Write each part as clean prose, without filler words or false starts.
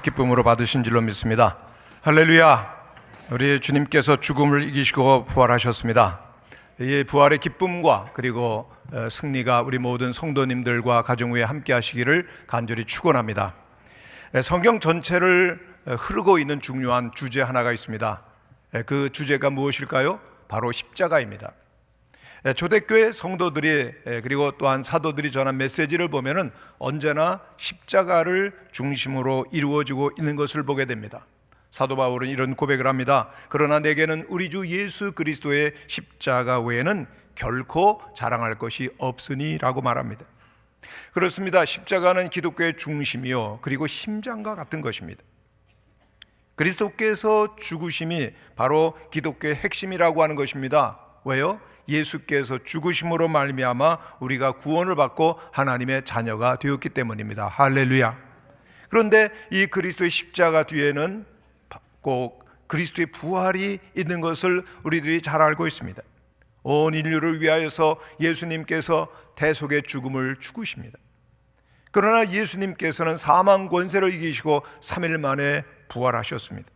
기쁨으로 받으신 줄로 믿습니다. 할렐루야. 우리 주님께서 죽음을 이기시고 부활하셨습니다. 이 부활의 기쁨과 그리고 승리가 우리 모든 성도님들과 가정 위에 함께 하시기를 간절히 축원합니다. 성경 전체를 흐르고 있는 중요한 주제 하나가 있습니다. 그 주제가 무엇일까요? 바로 십자가입니다. 초대교회 성도들이 그리고 또한 사도들이 전한 메시지를 보면은 언제나 십자가를 중심으로 이루어지고 있는 것을 보게 됩니다. 사도 바울은 이런 고백을 합니다. 그러나 내게는 우리 주 예수 그리스도의 십자가 외에는 결코 자랑할 것이 없으니 라고 말합니다. 그렇습니다. 십자가는 기독교의 중심이요 그리고 심장과 같은 것입니다. 그리스도께서 죽으심이 바로 기독교의 핵심이라고 하는 것입니다. 왜요? 예수께서 죽으심으로 말미암아 우리가 구원을 받고 하나님의 자녀가 되었기 때문입니다. 할렐루야. 그런데 이 그리스도의 십자가 뒤에는 꼭 그리스도의 부활이 있는 것을 우리들이 잘 알고 있습니다. 온 인류를 위하여서 예수님께서 대속의 죽음을 죽으십니다. 그러나 예수님께서는 사망 권세를 이기시고 3일 만에 부활하셨습니다.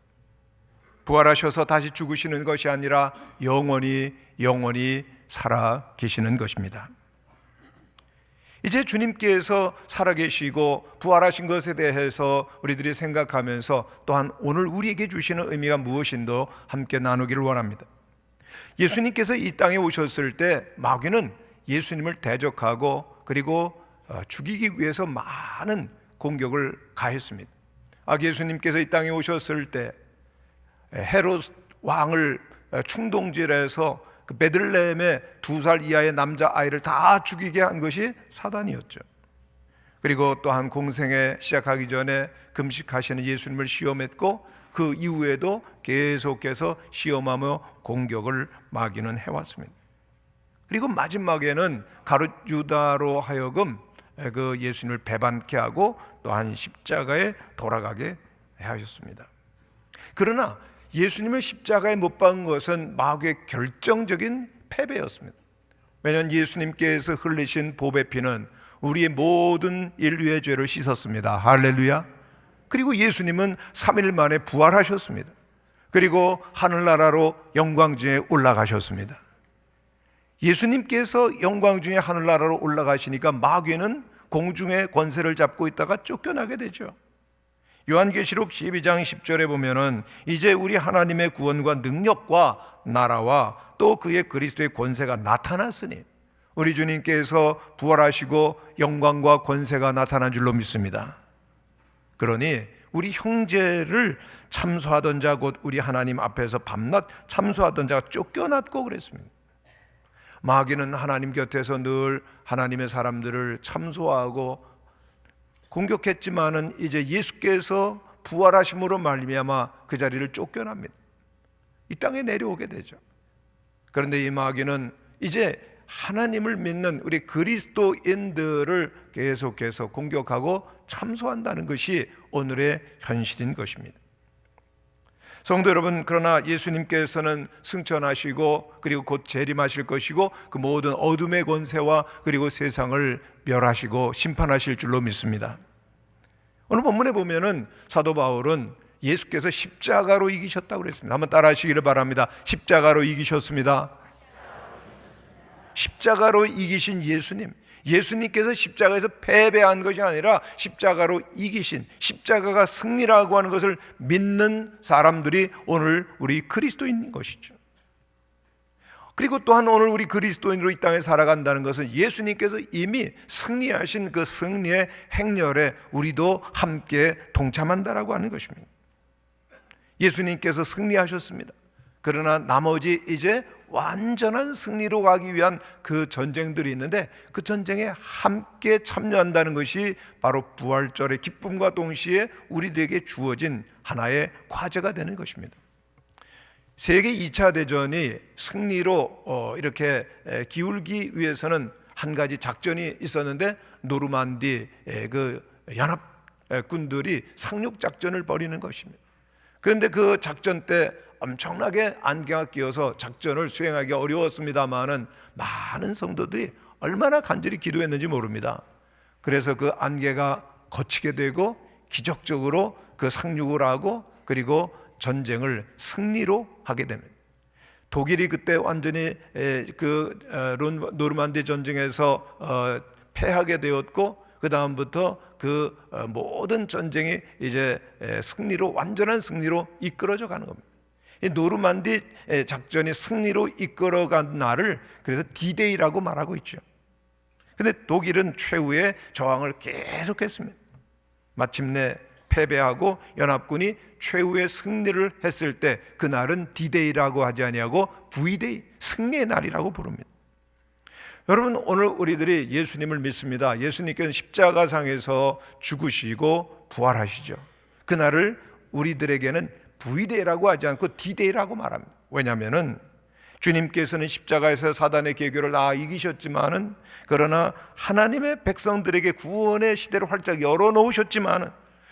부활하셔서 다시 죽으시는 것이 아니라 영원히 살아 계시는 것입니다. 이제 주님께서 살아계시고 부활하신 것에 대해서 우리들이 생각하면서 또한 오늘 우리에게 주시는 의미가 무엇인도 함께 나누기를 원합니다. 예수님께서 이 땅에 오셨을 때 마귀는 예수님을 대적하고 그리고 죽이기 위해서 많은 공격을 가했습니다. 예수님께서 이 땅에 오셨을 때 헤롯 왕을 충동질해서 그 베들레헴의 2살 이하의 남자아이를 다 죽이게 한 것이 사단이었죠. 그리고 또한 공생애 시작하기 전에 금식하시는 예수님을 시험했고 그 이후에도 계속해서 시험하며 공격을 마귀는 해왔습니다. 그리고 마지막에는 가룟 유다로 하여금 그 예수님을 배반케 하고 또한 십자가에 돌아가게 하셨습니다. 그러나 예수님을 십자가에 못 박은 것은 마귀의 결정적인 패배였습니다. 왜냐하면 예수님께서 흘리신 보배 피는 우리의 모든 인류의 죄를 씻었습니다. 할렐루야. 그리고 예수님은 3일 만에 부활하셨습니다. 그리고 하늘나라로 영광 중에 올라가셨습니다. 예수님께서 영광 중에 하늘나라로 올라가시니까 마귀는 공중의 권세를 잡고 있다가 쫓겨나게 되죠. 요한계시록 12장 10절에 보면은 이제 우리 하나님의 구원과 능력과 나라와 또 그의 그리스도의 권세가 나타났으니 우리 주님께서 부활하시고 영광과 권세가 나타난 줄로 믿습니다. 그러니 우리 형제를 참소하던 자 곧 우리 하나님 앞에서 밤낮 참소하던 자가 쫓겨났고 그랬습니다. 마귀는 하나님 곁에서 늘 하나님의 사람들을 참소하고 공격했지만은 이제 예수께서 부활하심으로 말미암아 그 자리를 쫓겨납니다. 이 땅에 내려오게 되죠. 그런데 이 마귀는 이제 하나님을 믿는 우리 그리스도인들을 계속해서 공격하고 참소한다는 것이 오늘의 현실인 것입니다. 성도 여러분, 그러나 예수님께서는 승천하시고 그리고 곧 재림하실 것이고 그 모든 어둠의 권세와 그리고 세상을 멸하시고 심판하실 줄로 믿습니다. 오늘 본문에 보면은 사도 바울은 예수께서 십자가로 이기셨다고 그랬습니다. 한번 따라 하시기를 바랍니다. 십자가로 이기셨습니다. 십자가로 이기신 예수님, 예수님께서 십자가에서 패배한 것이 아니라 십자가로 이기신, 십자가가 승리라고 하는 것을 믿는 사람들이 오늘 우리 그리스도인인 것이죠. 그리고 또한 오늘 우리 그리스도인으로 이 땅에 살아간다는 것은 예수님께서 이미 승리하신 그 승리의 행렬에 우리도 함께 동참한다라고 하는 것입니다. 예수님께서 승리하셨습니다. 그러나 나머지 이제 완전한 승리로 가기 위한 그 전쟁들이 있는데 그 전쟁에 함께 참여한다는 것이 바로 부활절의 기쁨과 동시에 우리들에게 주어진 하나의 과제가 되는 것입니다. 세계 2차 대전이 승리로 이렇게 기울기 위해서는 한 가지 작전이 있었는데 노르만디 그 연합군들이 상륙작전을 벌이는 것입니다. 그런데 그 작전 때 엄청나게 안개가 끼어서 작전을 수행하기 어려웠습니다마는 많은 성도들이 얼마나 간절히 기도했는지 모릅니다. 그래서 그 안개가 거치게 되고 기적적으로 그 상륙을 하고 그리고 전쟁을 승리로 하게 됩니다. 독일이 그때 완전히 노르만디 전쟁에서 패하게 되었고, 그 다음부터 그 모든 전쟁이 이제 승리로, 완전한 승리로 이끌어져 가는 겁니다. 이 노르만디 작전이 승리로 이끌어간 날을 그래서 디데이라고 말하고 있죠. 근데 독일은 최후의 저항을 계속했습니다. 마침내 패배하고 연합군이 최후의 승리를 했을 때 그날은 디데이라고 하지 아니하고 V데이, 승리의 날이라고 부릅니다. 여러분, 오늘 우리들이 예수님을 믿습니다. 예수님께서는 십자가상에서 죽으시고 부활하시죠. 그날을 우리들에게는 V데이라고 하지 않고 D데이라고 말합니다. 왜냐하면 주님께서는 십자가에서 사단의 계교를 다 이기셨지만은, 그러나 하나님의 백성들에게 구원의 시대를 활짝 열어놓으셨지만은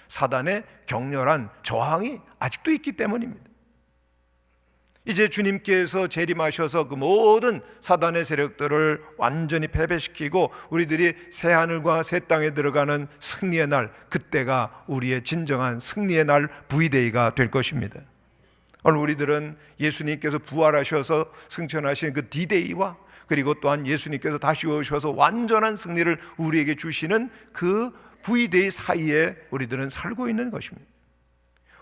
사단의 격렬한 저항이 아직도 있기 때문입니다. 이제 주님께서 재림하셔서 그 모든 사단의 세력들을 완전히 패배시키고 우리들이 새 하늘과 새 땅에 들어가는 승리의 날, 그때가 우리의 진정한 승리의 날 V데이가 될 것입니다. 오늘 우리들은 예수님께서 부활하셔서 승천하신 그 D데이와 그리고 또한 예수님께서 다시 오셔서 완전한 승리를 우리에게 주시는 그 V데이 사이에 우리들은 살고 있는 것입니다.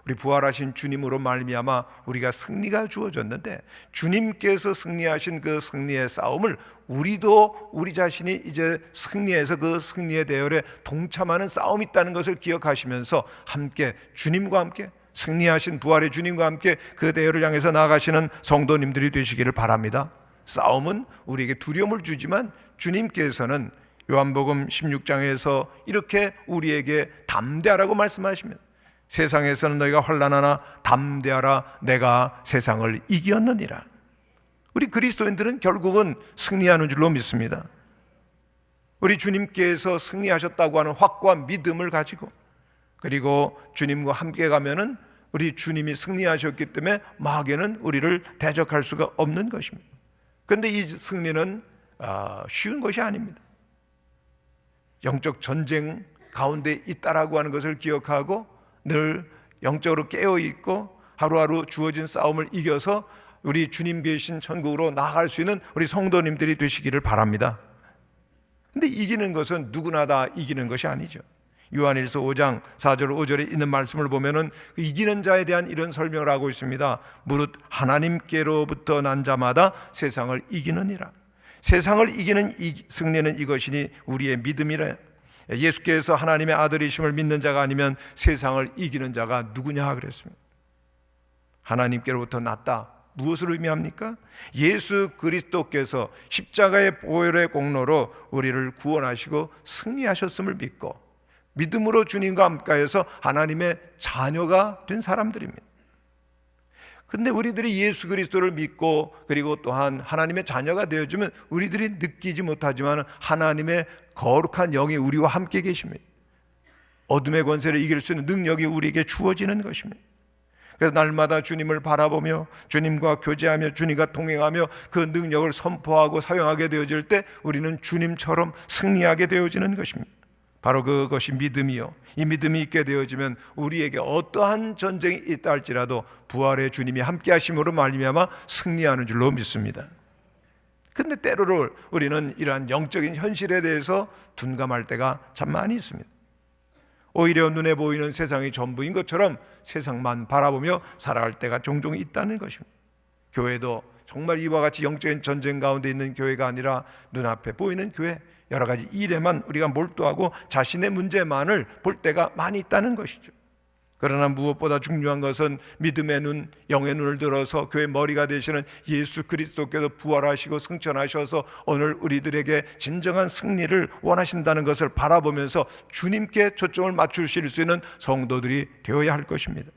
우리 부활하신 주님으로 말미암아 우리가 승리가 주어졌는데, 주님께서 승리하신 그 승리의 싸움을 우리도 우리 자신이 이제 승리해서 그 승리의 대열에 동참하는 싸움이 있다는 것을 기억하시면서 함께 주님과 함께 승리하신 부활의 주님과 함께 그 대열을 향해서 나아가시는 성도님들이 되시기를 바랍니다. 싸움은 우리에게 두려움을 주지만 주님께서는 요한복음 16장에서 이렇게 우리에게 담대하라고 말씀하십니다. 세상에서는 너희가 환난하나 담대하라, 내가 세상을 이겼느니라. 우리 그리스도인들은 결국은 승리하는 줄로 믿습니다. 우리 주님께서 승리하셨다고 하는 확고한 믿음을 가지고, 그리고 주님과 함께 가면은 우리 주님이 승리하셨기 때문에 마귀는 우리를 대적할 수가 없는 것입니다. 그런데 이 승리는 쉬운 것이 아닙니다. 영적 전쟁 가운데 있다라고 하는 것을 기억하고 늘 영적으로 깨어있고 하루하루 주어진 싸움을 이겨서 우리 주님 계신 천국으로 나아갈 수 있는 우리 성도님들이 되시기를 바랍니다. 근데 이기는 것은 누구나 다 이기는 것이 아니죠. 요한일서 5장 4절 5절에 있는 말씀을 보면은 이기는 자에 대한 이런 설명을 하고 있습니다. 무릇 하나님께로부터 난 자마다 세상을 이기느니라. 세상을 이기는 승리는 이것이니 우리의 믿음이라. 예수께서 하나님의 아들이심을 믿는 자가 아니면 세상을 이기는 자가 누구냐 그랬습니다. 하나님께로부터 났다. 무엇을 의미합니까? 예수 그리스도께서 십자가의 보혈의 공로로 우리를 구원하시고 승리하셨음을 믿고 믿음으로 주님과 함께해서 하나님의 자녀가 된 사람들입니다. 근데 우리들이 예수 그리스도를 믿고 그리고 또한 하나님의 자녀가 되어주면 우리들이 느끼지 못하지만 하나님의 거룩한 영이 우리와 함께 계십니다. 어둠의 권세를 이길 수 있는 능력이 우리에게 주어지는 것입니다. 그래서 날마다 주님을 바라보며 주님과 교제하며 주님과 동행하며 그 능력을 선포하고 사용하게 되어질 때 우리는 주님처럼 승리하게 되어지는 것입니다. 바로 그것이 믿음이요, 이 믿음이 있게 되어지면 우리에게 어떠한 전쟁이 있다 할지라도 부활의 주님이 함께 하심으로 말미암아 승리하는 줄로 믿습니다. 근데 때로는 우리는 이러한 영적인 현실에 대해서 둔감할 때가 참 많이 있습니다. 오히려 눈에 보이는 세상이 전부인 것처럼 세상만 바라보며 살아갈 때가 종종 있다는 것입니다. 교회도 정말 이와 같이 영적인 전쟁 가운데 있는 교회가 아니라 눈앞에 보이는 교회, 여러 가지 일에만 우리가 몰두하고 자신의 문제만을 볼 때가 많이 있다는 것이죠. 그러나 무엇보다 중요한 것은 믿음의 눈, 영의 눈을 들어서 교회 머리가 되시는 예수 그리스도께서 부활하시고 승천하셔서 오늘 우리들에게 진정한 승리를 원하신다는 것을 바라보면서 주님께 초점을 맞추실 수 있는 성도들이 되어야 할 것입니다.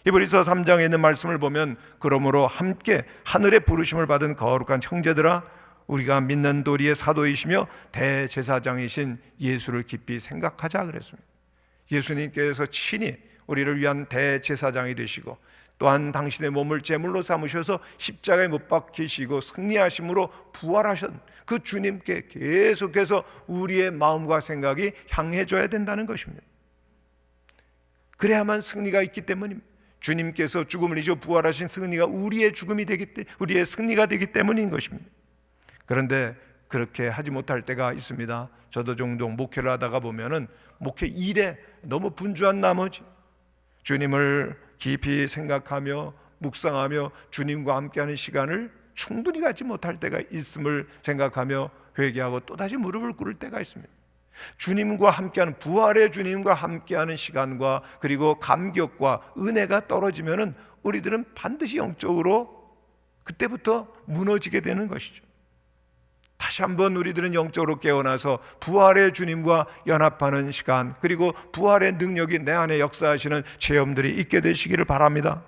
히브리서 3장에 있는 말씀을 보면 그러므로 함께 하늘의 부르심을 받은 거룩한 형제들아, 우리가 믿는 도리의 사도이시며 대제사장이신 예수를 깊이 생각하자 그랬습니다. 예수님께서 친히 우리를 위한 대제사장이 되시고 또한 당신의 몸을 제물로 삼으셔서 십자가에 못 박히시고 승리하심으로 부활하신 그 주님께 계속해서 우리의 마음과 생각이 향해져야 된다는 것입니다. 그래야만 승리가 있기 때문입니다. 주님께서 죽음을 이겨 부활하신 승리가 우리의 죽음이 되기 때문에, 우리의 승리가 되기 때문인 것입니다. 그런데 그렇게 하지 못할 때가 있습니다. 저도 종종 목회를 하다가 보면은 목회 일에 너무 분주한 나머지 주님을 깊이 생각하며 묵상하며 주님과 함께하는 시간을 충분히 갖지 못할 때가 있음을 생각하며 회개하고 또다시 무릎을 꿇을 때가 있습니다. 주님과 함께하는, 부활의 주님과 함께하는 시간과 그리고 감격과 은혜가 떨어지면은 우리들은 반드시 영적으로 그때부터 무너지게 되는 것이죠. 다시 한번 우리들은 영적으로 깨어나서 부활의 주님과 연합하는 시간, 그리고 부활의 능력이 내 안에 역사하시는 체험들이 있게 되시기를 바랍니다.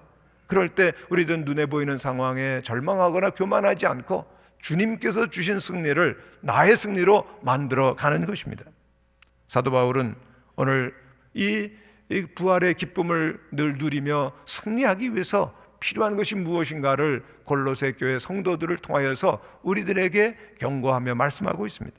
그럴 때 우리들은 눈에 보이는 상황에 절망하거나 교만하지 않고 주님께서 주신 승리를 나의 승리로 만들어 가는 것입니다. 사도 바울은 오늘 이 부활의 기쁨을 늘 누리며 승리하기 위해서 필요한 것이 무엇인가를 골로새 교회 성도들을 통하여서 우리들에게 경고하며 말씀하고 있습니다.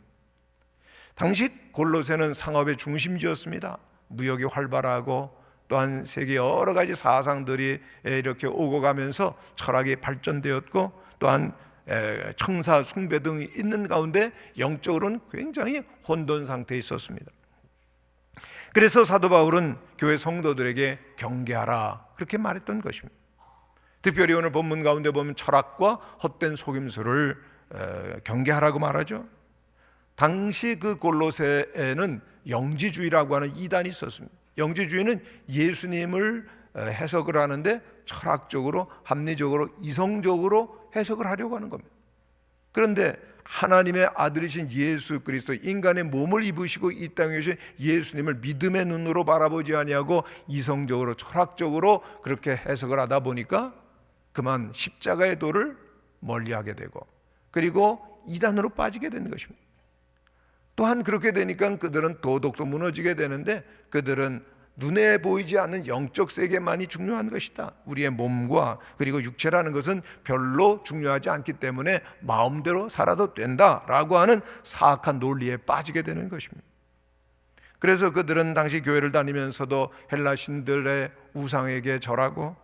당시 골로새는 상업의 중심지였습니다. 무역이 활발하고 또한 세계 여러 가지 사상들이 이렇게 오고 가면서 철학이 발전되었고, 또한 청사 숭배 등이 있는 가운데 영적으로는 굉장히 혼돈 상태에 있었습니다. 그래서 사도 바울은 교회 성도들에게 경계하라, 그렇게 말했던 것입니다. 특별히 오늘 본문 가운데 보면 철학과 헛된 속임수를 경계하라고 말하죠. 당시 그 골로새에는 영지주의라고 하는 이단이 있었습니다. 영지주의는 예수님을 해석을 하는데 철학적으로, 합리적으로, 이성적으로 해석을 하려고 하는 겁니다. 그런데 하나님의 아들이신 예수 그리스도, 인간의 몸을 입으시고 이 땅에 오신 예수님을 믿음의 눈으로 바라보지 아니하고 이성적으로, 철학적으로 그렇게 해석을 하다 보니까 그만 십자가의 도를 멀리하게 되고, 그리고 이단으로 빠지게 되는 것입니다. 또한 그렇게 되니까 그들은 도덕도 무너지게 되는데, 그들은 눈에 보이지 않는 영적 세계만이 중요한 것이다. 우리의 몸과 그리고 육체라는 것은 별로 중요하지 않기 때문에 마음대로 살아도 된다라고 하는 사악한 논리에 빠지게 되는 것입니다. 그래서 그들은 당시 교회를 다니면서도 헬라 신들의 우상에게 절하고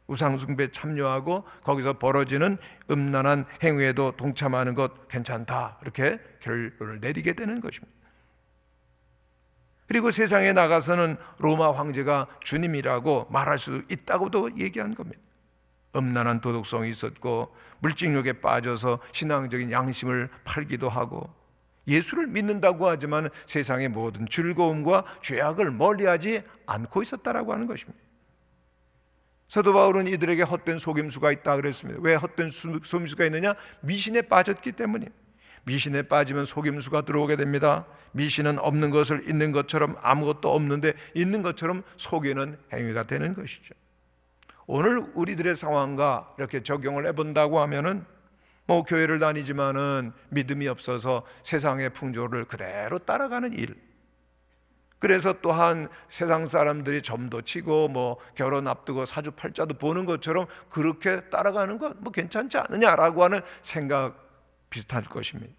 우상 숭배에 참여하고 거기서 벌어지는 음란한 행위에도 동참하는 것 괜찮다, 이렇게 결론을 내리게 되는 것입니다. 그리고 세상에 나가서는 로마 황제가 주님이라고 말할 수 있다고도 얘기한 겁니다. 음란한 도덕성이 있었고 물질욕에 빠져서 신앙적인 양심을 팔기도 하고, 예수를 믿는다고 하지만 세상의 모든 즐거움과 죄악을 멀리하지 않고 있었다라고 하는 것입니다. 사도 바울은 이들에게 헛된 속임수가 있다 그랬습니다. 왜 헛된 속임수가 있느냐? 미신에 빠졌기 때문입니다. 미신에 빠지면 속임수가 들어오게 됩니다. 미신은 없는 것을 있는 것처럼, 아무것도 없는데 있는 것처럼 속이는 행위가 되는 것이죠. 오늘 우리들의 상황과 이렇게 적용을 해본다고 하면은 교회를 다니지만은 믿음이 없어서 세상의 풍조를 그대로 따라가는 일, 그래서 또한 세상 사람들이 점도 치고 결혼 앞두고 사주팔자도 보는 것처럼 그렇게 따라가는 건 괜찮지 않느냐라고 하는 생각 비슷할 것입니다.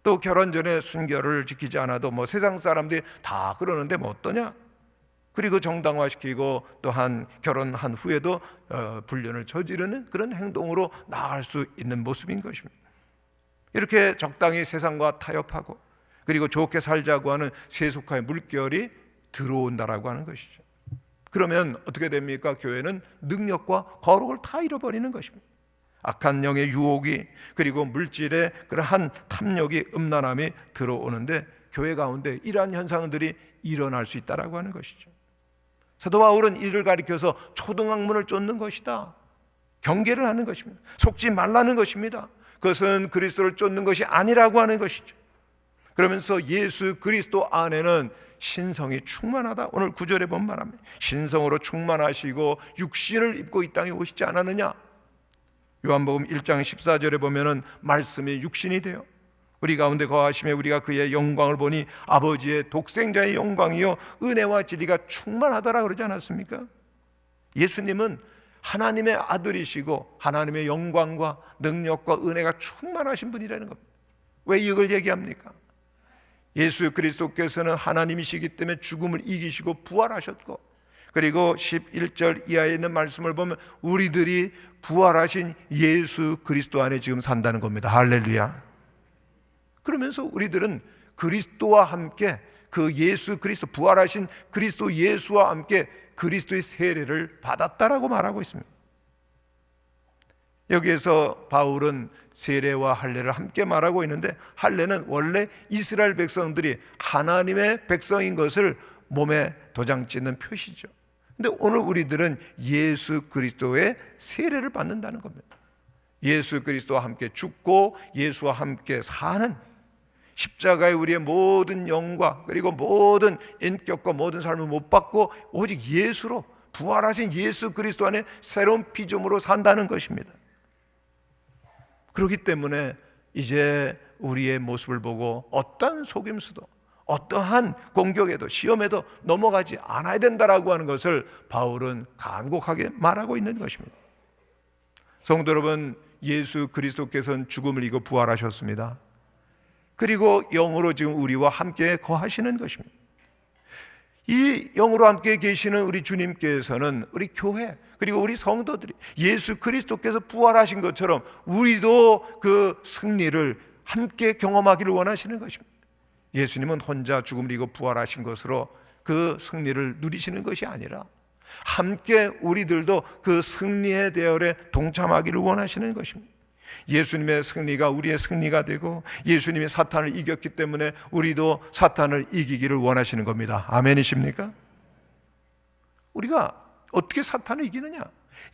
또 결혼 전에 순결을 지키지 않아도 세상 사람들이 다 그러는데 어떠냐? 그리고 정당화시키고 또한 결혼한 후에도 불륜을 저지르는 그런 행동으로 나아갈 수 있는 모습인 것입니다. 이렇게 적당히 세상과 타협하고 그리고 좋게 살자고 하는 세속화의 물결이 들어온다라고 하는 것이죠. 그러면 어떻게 됩니까? 교회는 능력과 거룩을 다 잃어버리는 것입니다. 악한 영의 유혹이, 그리고 물질의 그러한 탐욕이, 음란함이 들어오는데 교회 가운데 이러한 현상들이 일어날 수 있다라고 하는 것이죠. 사도 바울은 이를 가리켜서 초등학문을 쫓는 것이다, 경계를 하는 것입니다. 속지 말라는 것입니다. 그것은 그리스도를 쫓는 것이 아니라고 하는 것이죠. 그러면서 예수 그리스도 안에는 신성이 충만하다. 오늘 9절에 보면 말합니다. 신성으로 충만하시고 육신을 입고 이 땅에 오시지 않았느냐. 요한복음 1장 14절에 보면은 말씀이 육신이 되어 우리 가운데 거하시며 우리가 그의 영광을 보니 아버지의 독생자의 영광이요 은혜와 진리가 충만하더라 그러지 않았습니까? 예수님은 하나님의 아들이시고 하나님의 영광과 능력과 은혜가 충만하신 분이라는 겁니다. 왜 이걸 얘기합니까? 예수 그리스도께서는 하나님이시기 때문에 죽음을 이기시고 부활하셨고, 그리고 11절 이하에 있는 말씀을 보면 우리들이 부활하신 예수 그리스도 안에 지금 산다는 겁니다. 할렐루야. 그러면서 우리들은 그리스도와 함께 그 예수 그리스도, 부활하신 그리스도 예수와 함께 그리스도의 세례를 받았다라고 말하고 있습니다. 여기에서 바울은 세례와 할례를 함께 말하고 있는데, 할례는 원래 이스라엘 백성들이 하나님의 백성인 것을 몸에 도장 찍는 표시죠. 근데 오늘 우리들은 예수 그리스도의 세례를 받는다는 겁니다. 예수 그리스도와 함께 죽고 예수와 함께 사는, 십자가에 우리의 모든 영과 그리고 모든 인격과 모든 삶을 못 받고 오직 예수로, 부활하신 예수 그리스도 안에 새로운 피조물로 산다는 것입니다. 그렇기 때문에 이제 우리의 모습을 보고 어떠한 속임수도, 어떠한 공격에도, 시험에도 넘어가지 않아야 된다라고 하는 것을 바울은 간곡하게 말하고 있는 것입니다. 성도 여러분, 예수 그리스도께서는 죽음을 이기고 부활하셨습니다. 그리고 영으로 지금 우리와 함께 거하시는 것입니다. 이 영으로 함께 계시는 우리 주님께서는 우리 교회 그리고 우리 성도들이 예수 그리스도께서 부활하신 것처럼 우리도 그 승리를 함께 경험하기를 원하시는 것입니다. 예수님은 혼자 죽음을 이기고 부활하신 것으로 그 승리를 누리시는 것이 아니라 함께 우리들도 그 승리의 대열에 동참하기를 원하시는 것입니다. 예수님의 승리가 우리의 승리가 되고 예수님이 사탄을 이겼기 때문에 우리도 사탄을 이기기를 원하시는 겁니다. 아멘이십니까? 우리가 어떻게 사탄을 이기느냐?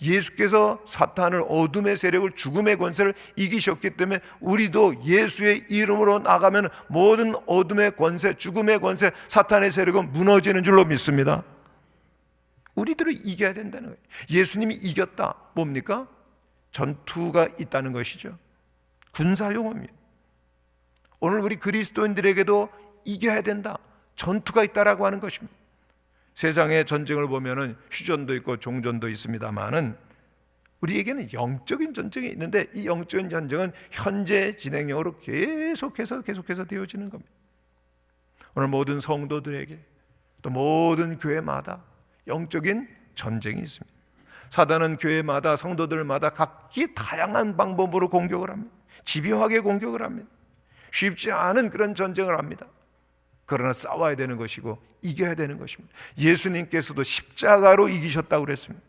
예수께서 사탄을, 어둠의 세력을, 죽음의 권세를 이기셨기 때문에 우리도 예수의 이름으로 나가면 모든 어둠의 권세, 죽음의 권세, 사탄의 세력은 무너지는 줄로 믿습니다. 우리들을 이겨야 된다는 거예요. 예수님이 이겼다. 뭡니까? 전투가 있다는 것이죠. 군사용어입니다. 오늘 우리 그리스도인들에게도 이겨야 된다, 전투가 있다라고 하는 것입니다. 세상의 전쟁을 보면은 휴전도 있고 종전도 있습니다만은 우리에게는 영적인 전쟁이 있는데 이 영적인 전쟁은 현재 진행형으로 계속해서 되어지는 겁니다. 오늘 모든 성도들에게 또 모든 교회마다 영적인 전쟁이 있습니다. 사단은 교회마다, 성도들마다 각기 다양한 방법으로 공격을 합니다. 집요하게 공격을 합니다. 쉽지 않은 그런 전쟁을 합니다. 그러나 싸워야 되는 것이고 이겨야 되는 것입니다. 예수님께서도 십자가로 이기셨다고 그랬습니다.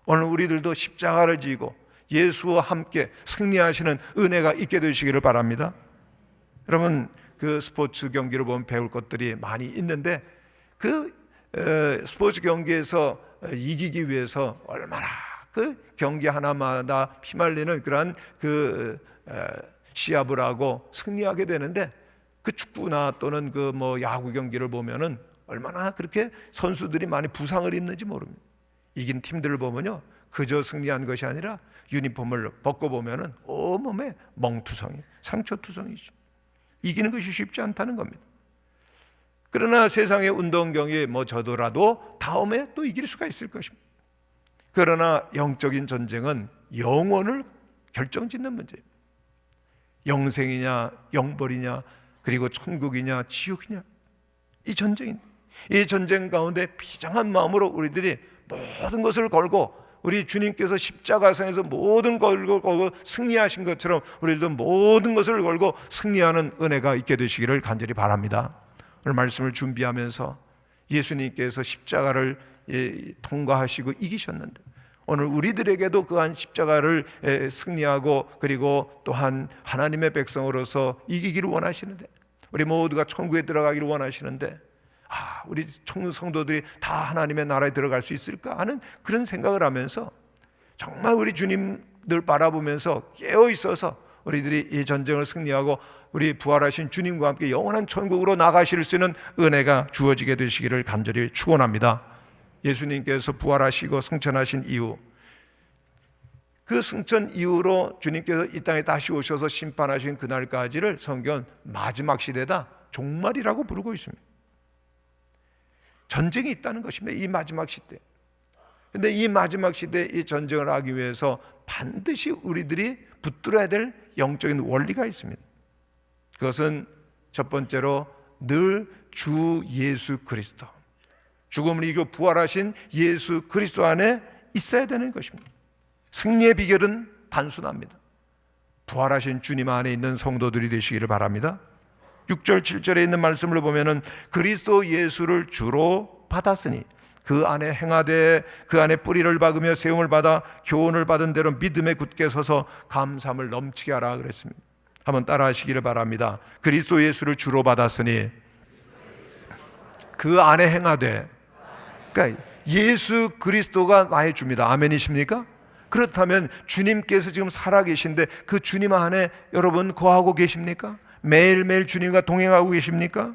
오늘 우리들도 십자가를 지고 예수와 함께 승리하시는 은혜가 있게 되시기를 바랍니다. 여러분, 그 스포츠 경기를 보면 배울 것들이 많이 있는데 그 스포츠 경기에서 이기기 위해서 얼마나 그 경기 하나마다 피말리는 그러한 그 시합을 하고 승리하게 되는데, 그 축구나 또는 그 뭐 야구 경기를 보면은 얼마나 그렇게 선수들이 많이 부상을 입는지 모릅니다. 이긴 팀들을 보면요, 그저 승리한 것이 아니라 유니폼을 벗고 보면은 온몸에 멍투성이, 상처투성이죠. 이기는 것이 쉽지 않다는 겁니다. 그러나 세상의 운동 경기에 뭐 져더라도 다음에 또 이길 수가 있을 것입니다. 그러나 영적인 전쟁은 영혼을 결정짓는 문제입니다. 영생이냐 영벌이냐 그리고 천국이냐 지옥이냐, 이 전쟁입니다. 이 전쟁 가운데 비장한 마음으로 우리들이 모든 것을 걸고, 우리 주님께서 십자가상에서 모든 걸 걸고 승리하신 것처럼 우리들도 모든 것을 걸고 승리하는 은혜가 있게 되시기를 간절히 바랍니다. 오늘 말씀을 준비하면서 예수님께서 십자가를 통과하시고 이기셨는데 오늘 우리들에게도 그한 십자가를 승리하고 그리고 또한 하나님의 백성으로서 이기기를 원하시는데, 우리 모두가 천국에 들어가기를 원하시는데, 우리 성도들이 다 하나님의 나라에 들어갈 수 있을까 하는 그런 생각을 하면서 정말 우리 주님들 바라보면서 깨어 있어서 우리들이 이 전쟁을 승리하고 우리 부활하신 주님과 함께 영원한 천국으로 나가실 수 있는 은혜가 주어지게 되시기를 간절히 축원합니다. 예수님께서 부활하시고 승천하신 이후, 그 승천 이후로 주님께서 이 땅에 다시 오셔서 심판하신 그날까지를 성경은 마지막 시대다, 종말이라고 부르고 있습니다. 전쟁이 있다는 것입니다. 이 마지막 시대. 그런데 이 마지막 시대에 이 전쟁을 하기 위해서 반드시 우리들이 붙들어야 될 영적인 원리가 있습니다. 그것은 첫 번째로 늘 주 예수 그리스도, 죽음을 이기고 부활하신 예수 그리스도 안에 있어야 되는 것입니다. 승리의 비결은 단순합니다. 부활하신 주님 안에 있는 성도들이 되시기를 바랍니다. 6절 7절에 있는 말씀을 보면은 그리스도 예수를 주로 받았으니 그 안에 행하되 그 안에 뿌리를 박으며 세움을 받아 교훈을 받은 대로 믿음에 굳게 서서 감사함을 넘치게 하라 그랬습니다. 한번 따라 하시기를 바랍니다. 그리스도 예수를 주로 받았으니 그 안에 행하되, 그러니까 예수 그리스도가 나의 주입니다. 아멘이십니까? 그렇다면 주님께서 지금 살아계신데 그 주님 안에 여러분 거하고 계십니까? 매일매일 주님과 동행하고 계십니까?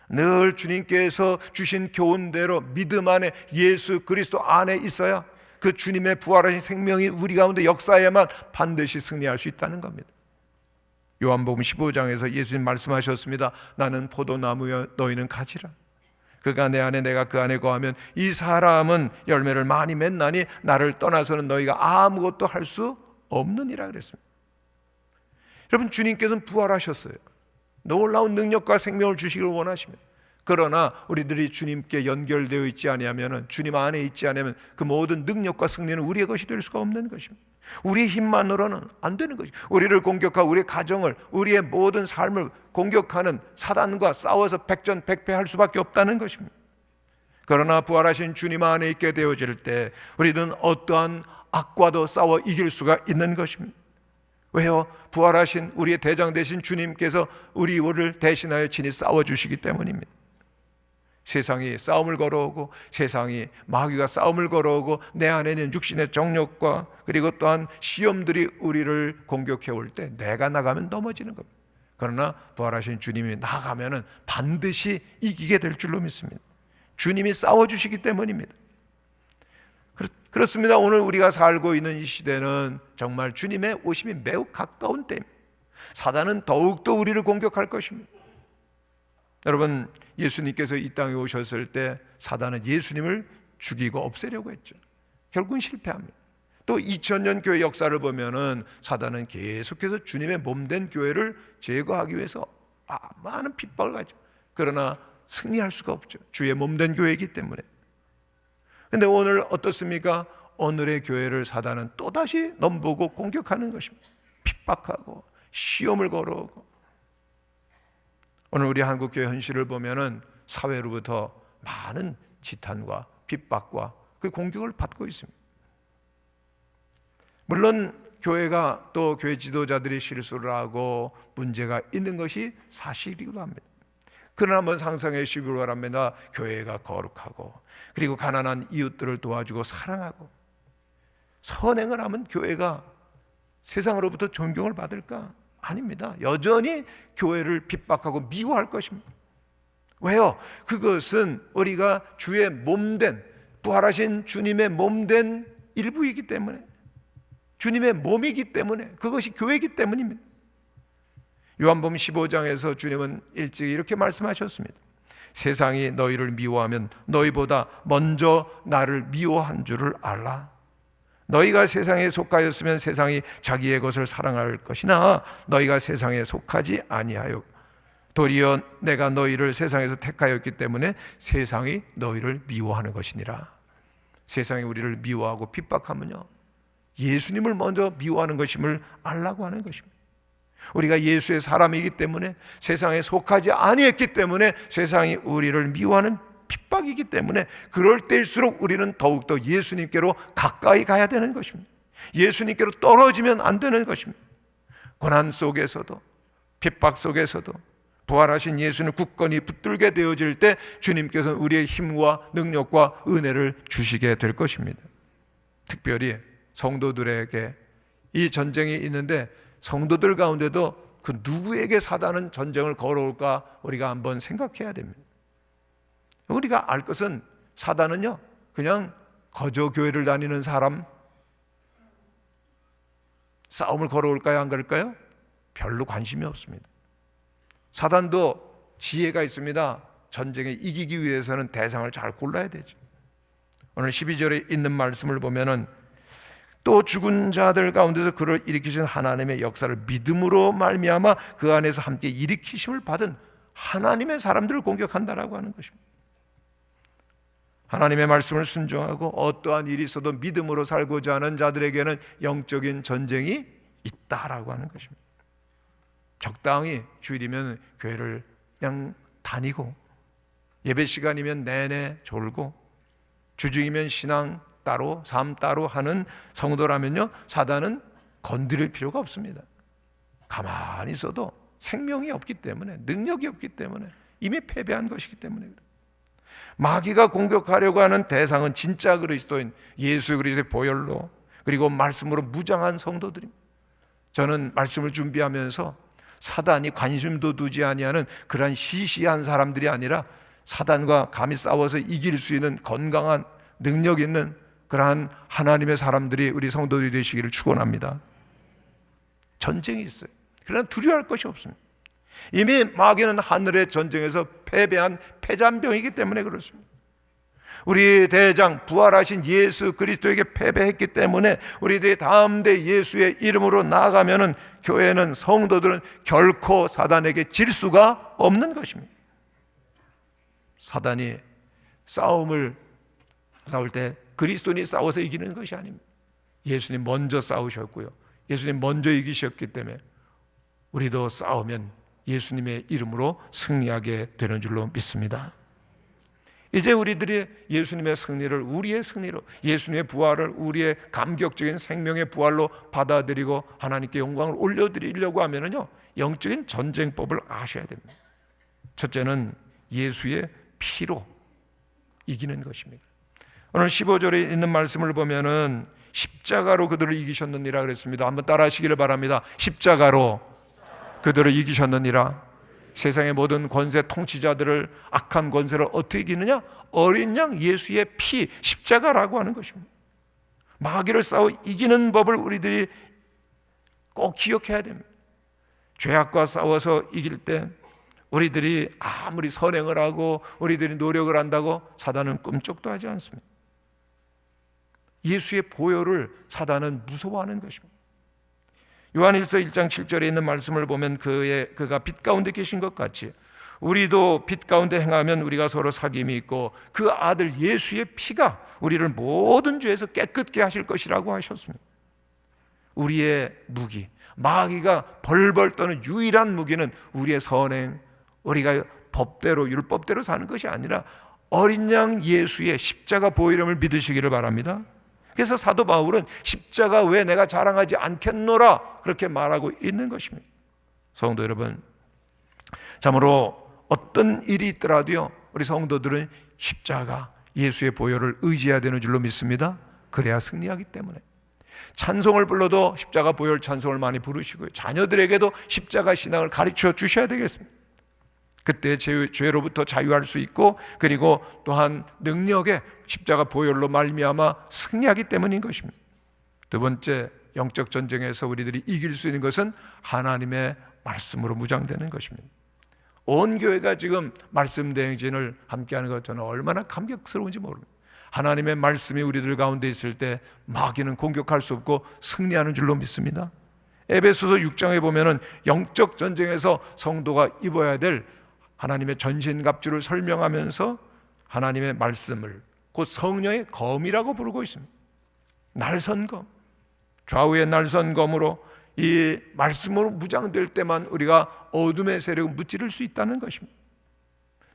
늘 주님께서 주신 교훈대로 믿음 안에 예수 그리스도 안에 있어야 그 주님의 부활하신 생명이 우리 가운데 역사에만 반드시 승리할 수 있다는 겁니다. 요한복음 15장에서 예수님 말씀하셨습니다. 나는 포도나무여 너희는 가지라. 그가 내 안에 내가 그 안에 거하면 이 사람은 열매를 많이 맺나니 나를 떠나서는 너희가 아무것도 할 수 없느니라 그랬습니다. 여러분, 주님께서는 부활하셨어요. 놀라운 능력과 생명을 주시기를 원하십니다. 그러나 우리들이 주님께 연결되어 있지 아니하면, 주님 안에 있지 않으면 그 모든 능력과 승리는 우리의 것이 될 수가 없는 것입니다. 우리의 힘만으로는 안 되는 것입니다. 우리를 공격하고 우리의 가정을, 우리의 모든 삶을 공격하는 사단과 싸워서 백전백패할 수밖에 없다는 것입니다. 그러나 부활하신 주님 안에 있게 되어질 때 우리는 어떠한 악과도 싸워 이길 수가 있는 것입니다. 왜요? 부활하신 우리의 대장 되신 주님께서 우리를 대신하여 친히 싸워주시기 때문입니다. 세상이 싸움을 걸어오고, 세상이 마귀가 싸움을 걸어오고, 내 안에 있는 육신의 정욕과 그리고 또한 시험들이 우리를 공격해 올 때 내가 나가면 넘어지는 겁니다. 그러나 부활하신 주님이 나가면은 반드시 이기게 될 줄로 믿습니다. 주님이 싸워주시기 때문입니다. 그렇습니다. 오늘 우리가 살고 있는 이 시대는 정말 주님의 오심이 매우 가까운 때입니다. 사단은 더욱더 우리를 공격할 것입니다. 여러분, 예수님께서 이 땅에 오셨을 때 사단은 예수님을 죽이고 없애려고 했죠. 결국은 실패합니다. 또 2000년 교회 역사를 보면은 사단은 계속해서 주님의 몸된 교회를 제거하기 위해서 많은 핍박을 가죠. 그러나 승리할 수가 없죠. 주의 몸된 교회이기 때문에. 근데 오늘 어떻습니까? 오늘의 교회를 사단은 또다시 넘보고 공격하는 것입니다. 핍박하고 시험을 걸어오고. 오늘 우리 한국교회 현실을 보면은 사회로부터 많은 지탄과 핍박과 그 공격을 받고 있습니다. 물론 교회가 또 교회 지도자들이 실수를 하고 문제가 있는 것이 사실이기도 합니다. 그러나 한번 상상해 주시기 바랍니다. 교회가 거룩하고 그리고 가난한 이웃들을 도와주고 사랑하고 선행을 하면 교회가 세상으로부터 존경을 받을까? 아닙니다. 여전히 교회를 핍박하고 미워할 것입니다. 왜요? 그것은 우리가 주의 몸된, 부활하신 주님의 몸된 일부이기 때문에, 주님의 몸이기 때문에, 그것이 교회이기 때문입니다. 요한복음 15장에서 주님은 일찍 이렇게 말씀하셨습니다. 세상이 너희를 미워하면 너희보다 먼저 나를 미워한 줄을 알라. 너희가 세상에 속하였으면 세상이 자기의 것을 사랑할 것이나 너희가 세상에 속하지 아니하여 도리어 내가 너희를 세상에서 택하였기 때문에 세상이 너희를 미워하는 것이니라. 세상이 우리를 미워하고 핍박하면요, 예수님을 먼저 미워하는 것임을 알라고 하는 것입니다. 우리가 예수의 사람이기 때문에, 세상에 속하지 아니했기 때문에 세상이 우리를 미워하는 핍박이기 때문에 그럴 때일수록 우리는 더욱더 예수님께로 가까이 가야 되는 것입니다. 예수님께로 떨어지면 안 되는 것입니다. 고난 속에서도 핍박 속에서도 부활하신 예수는 굳건히 붙들게 되어질 때 주님께서는 우리의 힘과 능력과 은혜를 주시게 될 것입니다. 특별히 성도들에게 이 전쟁이 있는데 성도들 가운데도 그 누구에게 사단은 전쟁을 걸어올까 우리가 한번 생각해야 됩니다. 우리가 알 것은 사단은요, 그냥 거저 교회를 다니는 사람 싸움을 걸어올까요? 안 그럴까요? 별로 관심이 없습니다. 사단도 지혜가 있습니다. 전쟁에 이기기 위해서는 대상을 잘 골라야 되죠. 오늘 12절에 있는 말씀을 보면은 또 죽은 자들 가운데서 그를 일으키신 하나님의 역사를 믿음으로 말미암아 그 안에서 함께 일으키심을 받은 하나님의 사람들을 공격한다라고 하는 것입니다. 하나님의 말씀을 순종하고 어떠한 일이 있어도 믿음으로 살고자 하는 자들에게는 영적인 전쟁이 있다라고 하는 것입니다. 적당히 주일이면 교회를 그냥 다니고, 예배 시간이면 내내 졸고, 주중이면 신앙 따로 삶 따로 하는 성도라면요, 사단은 건드릴 필요가 없습니다. 가만히 있어도 생명이 없기 때문에, 능력이 없기 때문에, 이미 패배한 것이기 때문에 그래요. 마귀가 공격하려고 하는 대상은 진짜 그리스도인 예수 그리스도의 보혈로, 그리고 말씀으로 무장한 성도들입니다. 저는 말씀을 준비하면서 사단이 관심도 두지 아니하는 그러한 시시한 사람들이 아니라 사단과 감히 싸워서 이길 수 있는 건강한 능력 있는 그러한 하나님의 사람들이 우리 성도들이 되시기를 축원합니다. 전쟁이 있어요. 그러나 두려워할 것이 없습니다. 이미 마귀는 하늘의 전쟁에서 패배한 패잔병이기 때문에 그렇습니다. 우리 대장 부활하신 예수 그리스도에게 패배했기 때문에 우리들이 다음대 예수의 이름으로 나아가면은 교회는, 성도들은 결코 사단에게 질 수가 없는 것입니다. 사단이 싸울 때 그리스도인이 싸워서 이기는 것이 아닙니다. 예수님 먼저 싸우셨고요, 예수님 먼저 이기셨기 때문에 우리도 싸우면 예수님의 이름으로 승리하게 되는 줄로 믿습니다. 이제 우리들이 예수님의 승리를 우리의 승리로, 예수님의 부활을 우리의 감격적인 생명의 부활로 받아들이고 하나님께 영광을 올려드리려고 하면요, 영적인 전쟁법을 아셔야 됩니다. 첫째는 예수의 피로 이기는 것입니다. 오늘 15절에 있는 말씀을 보면은 십자가로 그들을 이기셨느니라 그랬습니다. 한번 따라 하시기를 바랍니다. 십자가로 그들을 이기셨느니라. 세상의 모든 권세 통치자들을, 악한 권세를 어떻게 이기느냐? 어린 양 예수의 피, 십자가라고 하는 것입니다. 마귀를 싸워 이기는 법을 우리들이 꼭 기억해야 됩니다. 죄악과 싸워서 이길 때 우리들이 아무리 선행을 하고 우리들이 노력을 한다고 사단은 꿈쩍도 하지 않습니다. 예수의 보혈을 사단은 무서워하는 것입니다. 요한일서 1장 7절에 있는 말씀을 보면 그가 빛 가운데 계신 것 같이 우리도 빛 가운데 행하면 우리가 서로 사귐이 있고 그 아들 예수의 피가 우리를 모든 죄에서 깨끗게 하실 것이라고 하셨습니다. 우리의 무기, 마귀가 벌벌 떠는 유일한 무기는 우리의 선행, 우리가 법대로 율법대로 사는 것이 아니라 어린 양 예수의 십자가 보혈임을 믿으시기를 바랍니다. 그래서 사도 바울은 십자가 외에 내가 자랑하지 않겠노라 그렇게 말하고 있는 것입니다. 성도 여러분, 참으로 어떤 일이 있더라도요, 우리 성도들은 십자가 예수의 보혈을 의지해야 되는 줄로 믿습니다. 그래야 승리하기 때문에. 찬송을 불러도 십자가 보혈 찬송을 많이 부르시고요, 자녀들에게도 십자가 신앙을 가르쳐 주셔야 되겠습니다. 그때 죄로부터 자유할 수 있고, 그리고 또한 능력에 십자가 보혈로 말미암아 승리하기 때문인 것입니다. 두 번째, 영적 전쟁에서 우리들이 이길 수 있는 것은 하나님의 말씀으로 무장되는 것입니다. 온 교회가 지금 말씀 대행진을 함께하는 것, 저는 얼마나 감격스러운지 모릅니다. 하나님의 말씀이 우리들 가운데 있을 때 마귀는 공격할 수 없고 승리하는 줄로 믿습니다. 에베소서 6장에 보면은 영적 전쟁에서 성도가 입어야 될 하나님의 전신갑주를 설명하면서 하나님의 말씀을 곧 성령의 검이라고 부르고 있습니다. 날선검, 좌우의 날선검으로 이 말씀으로 무장될 때만 우리가 어둠의 세력을 무찌를 수 있다는 것입니다.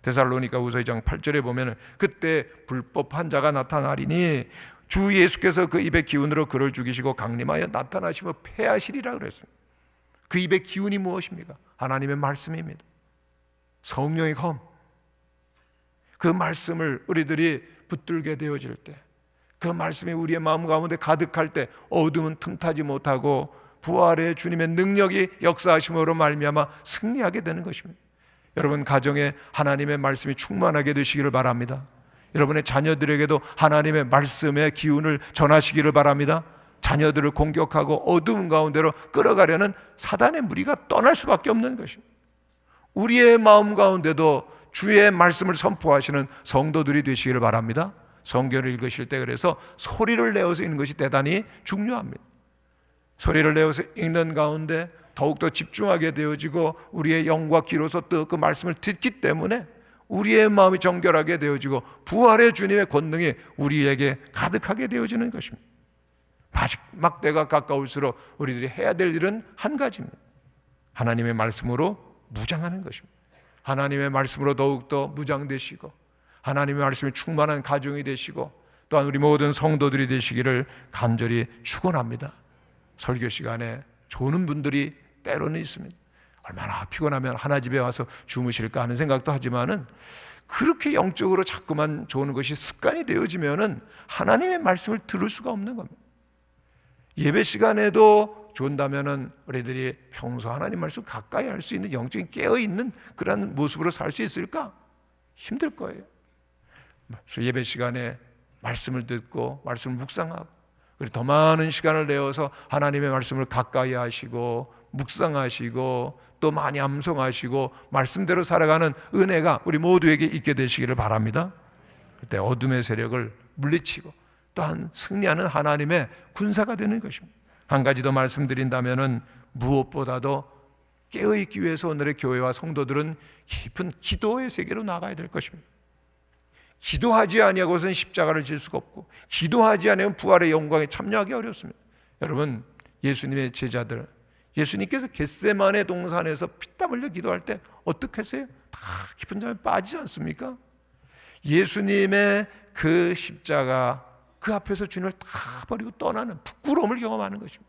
데살로니가후서 2장 8절에 보면 그때 불법한 자가 나타나리니 주 예수께서 그 입의 기운으로 그를 죽이시고 강림하여 나타나시며 패하시리라 그랬습니다. 그 입의 기운이 무엇입니까? 하나님의 말씀입니다. 성령의 검, 그 말씀을 우리들이 붙들게 되어질 때, 그 말씀이 우리의 마음 가운데 가득할 때 어둠은 틈타지 못하고 부활의 주님의 능력이 역사하심으로 말미암아 승리하게 되는 것입니다. 여러분 가정에 하나님의 말씀이 충만하게 되시기를 바랍니다. 여러분의 자녀들에게도 하나님의 말씀의 기운을 전하시기를 바랍니다. 자녀들을 공격하고 어두운 가운데로 끌어가려는 사단의 무리가 떠날 수밖에 없는 것입니다. 우리의 마음 가운데도 주의 말씀을 선포하시는 성도들이 되시기를 바랍니다. 성경을 읽으실 때 그래서 소리를 내어서 읽는 것이 대단히 중요합니다. 소리를 내어서 읽는 가운데 더욱더 집중하게 되어지고 우리의 영과 귀로서 또 그 말씀을 듣기 때문에 우리의 마음이 정결하게 되어지고 부활의 주님의 권능이 우리에게 가득하게 되어지는 것입니다. 마지막 때가 가까울수록 우리들이 해야 될 일은 한 가지입니다. 하나님의 말씀으로 무장하는 것입니다. 하나님의 말씀으로 더욱더 무장되시고 하나님의 말씀이 충만한 가정이 되시고 또한 우리 모든 성도들이 되시기를 간절히 축원합니다. 설교 시간에 조는 분들이 때로는 있습니다. 얼마나 피곤하면 하나 집에 와서 주무실까 하는 생각도 하지만은 그렇게 영적으로 자꾸만 조는 것이 습관이 되어지면은 하나님의 말씀을 들을 수가 없는 겁니다. 예배 시간에도 존다면은 우리들이 평소 하나님 말씀 가까이 할 수 있는 영적인 깨어있는 그런 모습으로 살 수 있을까? 힘들 거예요. 예배 시간에 말씀을 듣고 말씀을 묵상하고 그리고 더 많은 시간을 내어서 하나님의 말씀을 가까이 하시고 묵상하시고 또 많이 암송하시고 말씀대로 살아가는 은혜가 우리 모두에게 있게 되시기를 바랍니다. 그때 어둠의 세력을 물리치고 또한 승리하는 하나님의 군사가 되는 것입니다. 한 가지 더 말씀드린다면은 무엇보다도 깨어있기 위해서 오늘의 교회와 성도들은 깊은 기도의 세계로 나가야 될 것입니다. 기도하지 아니하고서는 십자가를 질 수가 없고 기도하지 아니하면 부활의 영광에 참여하기 어렵습니다. 여러분, 예수님의 제자들, 예수님께서 겟세마네 동산에서 피땀 흘려 기도할 때 어떻게 했어요? 다 깊은 잠에 빠지지 않습니까? 예수님의 그 십자가 그 앞에서 주님을 다 버리고 떠나는 부끄러움을 경험하는 것입니다.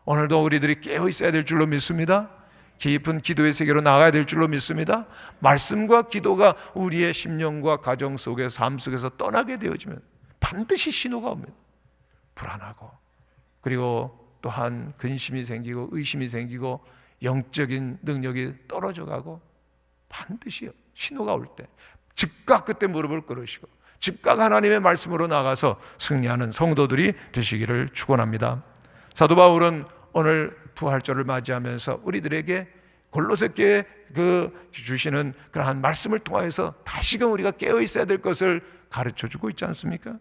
오늘도 우리들이 깨어 있어야 될 줄로 믿습니다. 깊은 기도의 세계로 나가야 될 줄로 믿습니다. 말씀과 기도가 우리의 심령과 가정 속에서 삶 속에서 떠나게 되어지면 반드시 신호가 옵니다. 불안하고 그리고 또한 근심이 생기고 의심이 생기고 영적인 능력이 떨어져 가고 반드시 신호가 올 때 즉각 그때 무릎을 꿇으시고 즉각 하나님의 말씀으로 나가서 승리하는 성도들이 되시기를 축원합니다. 사도 바울은 오늘 부활절을 맞이하면서 우리들에게 골로새께 주시는 그러한 말씀을 통하여서 다시금 우리가 깨어 있어야 될 것을 가르쳐 주고 있지 않습니까?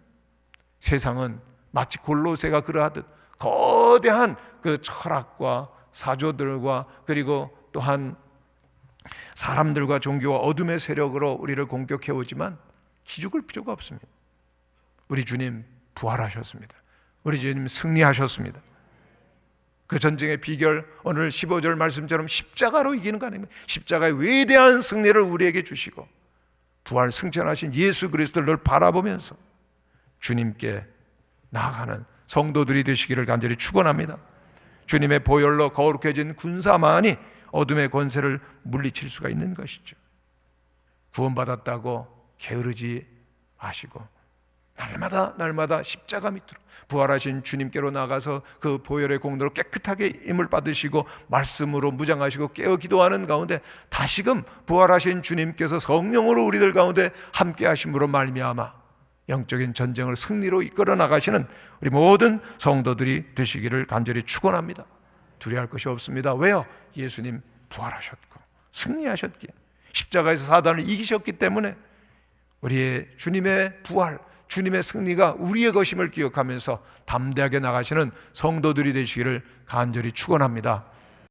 세상은 마치 골로새가 그러하듯 거대한 그 철학과 사조들과 그리고 또한 사람들과 종교와 어둠의 세력으로 우리를 공격해 오지만 기죽을 필요가 없습니다. 우리 주님 부활하셨습니다. 우리 주님 승리하셨습니다. 그 전쟁의 비결 오늘 15절 말씀처럼 십자가로 이기는 거 아닙니까? 십자가의 위대한 승리를 우리에게 주시고 부활 승천하신 예수 그리스도를 바라보면서 주님께 나아가는 성도들이 되시기를 간절히 축원합니다. 주님의 보혈로 거룩해진 군사만이 어둠의 권세를 물리칠 수가 있는 것이죠. 구원받았다고 게으르지 마시고 날마다 십자가 밑으로 부활하신 주님께로 나가서 그 보혈의 공로로 깨끗하게 힘을 받으시고 말씀으로 무장하시고 깨어 기도하는 가운데 다시금 부활하신 주님께서 성령으로 우리들 가운데 함께 하심으로 말미암아 영적인 전쟁을 승리로 이끌어 나가시는 우리 모든 성도들이 되시기를 간절히 축원합니다. 두려워할 것이 없습니다. 왜요? 예수님 부활하셨고 승리하셨기에 십자가에서 사단을 이기셨기 때문에 우리의 주님의 부활, 주님의 승리가 우리의 것임을 기억하면서 담대하게 나가시는 성도들이 되시기를 간절히 축원합니다.